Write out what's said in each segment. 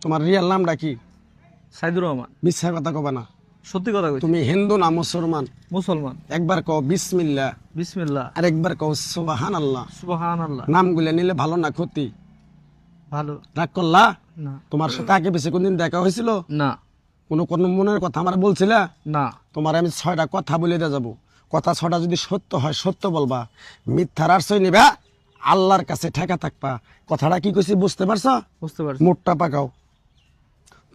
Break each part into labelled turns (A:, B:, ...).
A: তোমার রিয়েল নামটা কি?
B: সাইদুর রহমান।
A: মিথ্যা কথা কবে না,
B: সত্যি কথা কইছি।
A: তুমি হিন্দু না মুসলমান?
B: মুসলমান।
A: একবার কও বিসমিল্লাহ,
B: বিসমিল্লাহ।
A: আর একবার কও সুবহানাল্লাহ।
B: সুবহানাল্লাহ।
A: নামগুলো নিলে ভালো না ক্ষতি?
B: ভালো।
A: রাগ করলা?
B: না।
A: তোমার সাথে আগে পিছে কোনদিন দেখা হয়েছিল?
B: না।
A: কোনো কোনো মনের কথা আমার বলছিলা?
B: না।
A: তোমার আমি 6টা কথা বলে দিয়ে যাবো। কথা 6টা যদি সত্য হয় সত্য বলবা, মিথ্যার আশ্রয় নিবা, আল্লাহর কাছে ঠেকা থাকবা। কথাটা কি কইছি বুঝতে পারছো?
B: বুঝতে পারছি।
A: মুখটা পাকাও।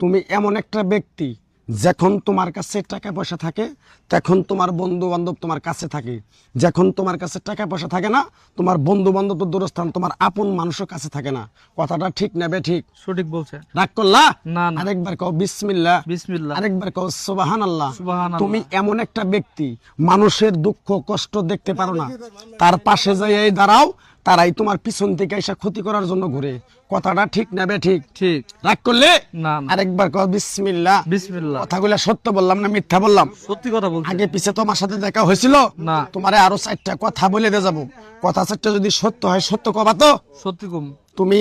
A: তুমি এমন একটা ব্যক্তি, যখন তোমার কাছে টাকা পয়সা থাকে তখন তোমার বন্ধু বান্ধব তোমার কাছে থাকে, যখন তোমার কাছে টাকা পয়সা থাকে না তোমার বন্ধু বান্ধব তো দূরস্থান, তোমার আপন মানুষের কাছে থাকে না। কথাটা ঠিক না ঠিক?
B: সঠিক বলছে।
A: রাগ করলা?
B: না না।
A: আরেকবার কও বিসমিল্লাহ।
B: বিসমিল্লাহ।
A: আরেকবার কও সুবহানাল্লাহ।
B: সুবহানাল্লাহ।
A: তুমি এমন একটা ব্যক্তি, মানুষের দুঃখ কষ্ট দেখতে পারো না, তার পাশে যাই দাঁড়াও, তারাই তোমার পিছন থেকে এসে ক্ষতি করার জন্য ঘুরে। কথাটা ঠিক না ঠিক?
B: ঠিক।
A: রাগ করলে?
B: না না।
A: আরেকবার কও বিসমিল্লাহ।
B: বিসমিল্লাহ।
A: কথাগুলো সত্য বললাম না মিথ্যা বললাম?
B: সত্যি কথা বলছে।
A: আগে পিছে তোমার সাথে দেখা হয়েছিল?
B: না।
A: তোমারে আরো 4টা কথা বলে দিয়ে যাবো। কথা 4টা যদি সত্য হয় সত্য কবা তো?
B: সত্যি কম।
A: তুমি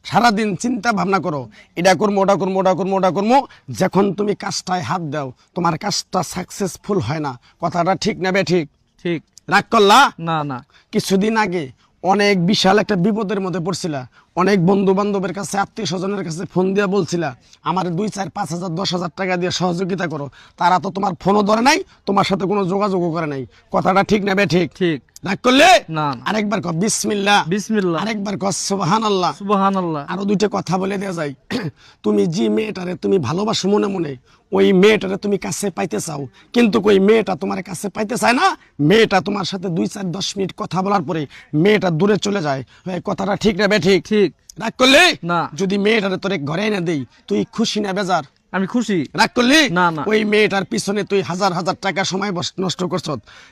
A: সারাদিন চিন্তা ভাবনা করো, এটা করবো ওটা করবো ওটা করবো ওটা করবো, যখন তুমি কাজটায় হাত দাও তোমার কাজটা সাকসেসফুল হয় না। কথাটা ঠিক না ঠিক?
B: ঠিক।
A: রাগ করলা?
B: না না।
A: কিছুদিন আগে অনেক বিশাল একটা বিপদের মধ্যে পড়ছিলা, অনেক বন্ধু বান্ধবের কাছে আত্মীয় স্বজনের কাছে ফোন দিয়ে বলছিলা আমার 2, 4, 5 হাজার 10 হাজার টাকা দিয়ে সহযোগিতা করো, তারা তো তোমার ফোনও ধরে নাই, তোমার সাথে কোনো যোগাযোগও করে নাই। কথাটা ঠিক না ঠিক?
B: ঠিক।
A: রাগ করলে?
B: না।
A: আরেকবার কও বিসমিল্লাহ।
B: বিসমিল্লাহ।
A: আরেকবার কও সুবহানাল্লাহ।
B: সুবহানাল্লাহ।
A: আরো 2টা কথা বলে দেওয়া যায়। তুমি যে মেয়েটারে তুমি ভালোবাসো মনে মনে, ওই মেয়েটারে তুমি কাছে পাইতে চাও, কিন্তু ওই মেয়েটা তোমার কাছে পাইতে চায় না। মেয়েটা তোমার সাথে 2, 4, 10 মিনিট কথা বলার পরে মেয়েটা দূরে চলে যায়। এই কথাটা ঠিক না ঠিক?
B: ঠিক।
A: রাগ করলে?
B: না।
A: যদি মেয়েটারে তোরে ঘরে এনে দেই, তুই খুশি না বেজার?
B: আমি খুশি।
A: রাগ করলি?
B: না না।
A: ওই মেয়েটার পিছনে তুই হাজার হাজার টাকা সময় নষ্ট করছ,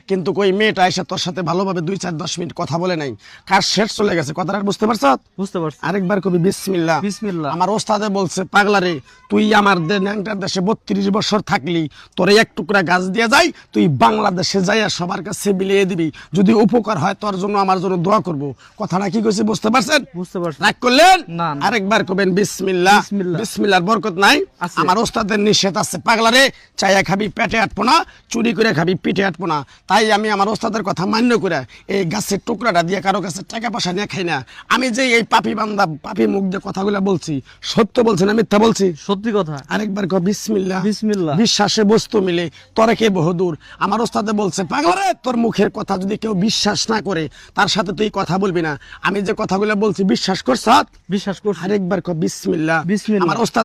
A: কিন্তু ওই মেয়েটা এসে তোর সাথে ভালোভাবে 2, 4, 10 মিনিট কথা বলে নাই, কাজ শেষ চলে গেছে। কথাটা বুঝতে পারছ?
B: বুঝতে পারছি।
A: আরেকবার কবি বিসমিল্লাহ।
B: বিসমিল্লাহ।
A: আমার ওস্তাদে বলছে পাগলারে, তুই আমার ন্যাংটার দেশে 32 বছর থাকলি, তোরে এক টুকরা গাছ দিয়ে যাই, তুই বাংলাদেশে যাইয়া সবার কাছে বিলিয়ে দিবি, যদি উপকার হয় তোর জন্য আমার জন্য দোয়া করব। কথাটা কি কইছে বুঝতে পারছেন?
B: বুঝতে পারছি।
A: রাগ করলেন?
B: না না।
A: আরেকবার কবেন বিসমিল্লাহ।
B: বিসমিল্লাহ।
A: বিসমিল্লাহর বরকত নাই?
B: আছে।
A: আমার ওস্তাদের নিষেধ আছে পাগলারে, চাইয়া খাবি পেটে আটবো না, চুরি করে খাবি পিঠে আটবো না। তাই আমি আমার ওস্তাদের কথা মান্য করে এই গাছের টুকরাটা দিয়ে কারো কাছে টাকা পয়সা নিয়ে খাই না। আমি যে এই পাপি বান্দা পাপি মুখ দিয়ে কথাগুলো বলছি, সত্য বলছি না মিথ্যা বলছি?
B: সত্যি কথা।
A: আরেকবার কও বিসমিল্লাহ।
B: বিসমিল্লাহ।
A: বিশ্বাসে বস্তু মিলে তরে কে বহুদূর। আমার ওস্তাদে বলছে পাগলারে, তোর মুখের কথা যদি কেউ বিশ্বাস না করে তার সাথে তুই কথা বলবি না। আমি যে কথাগুলো বলছি বিশ্বাস করছ?
B: বিশ্বাস করছি।
A: আরেকবার কও বিসমিল্লাহ।
B: বিসমিল্লাহ।
A: আমার ওস্তাদ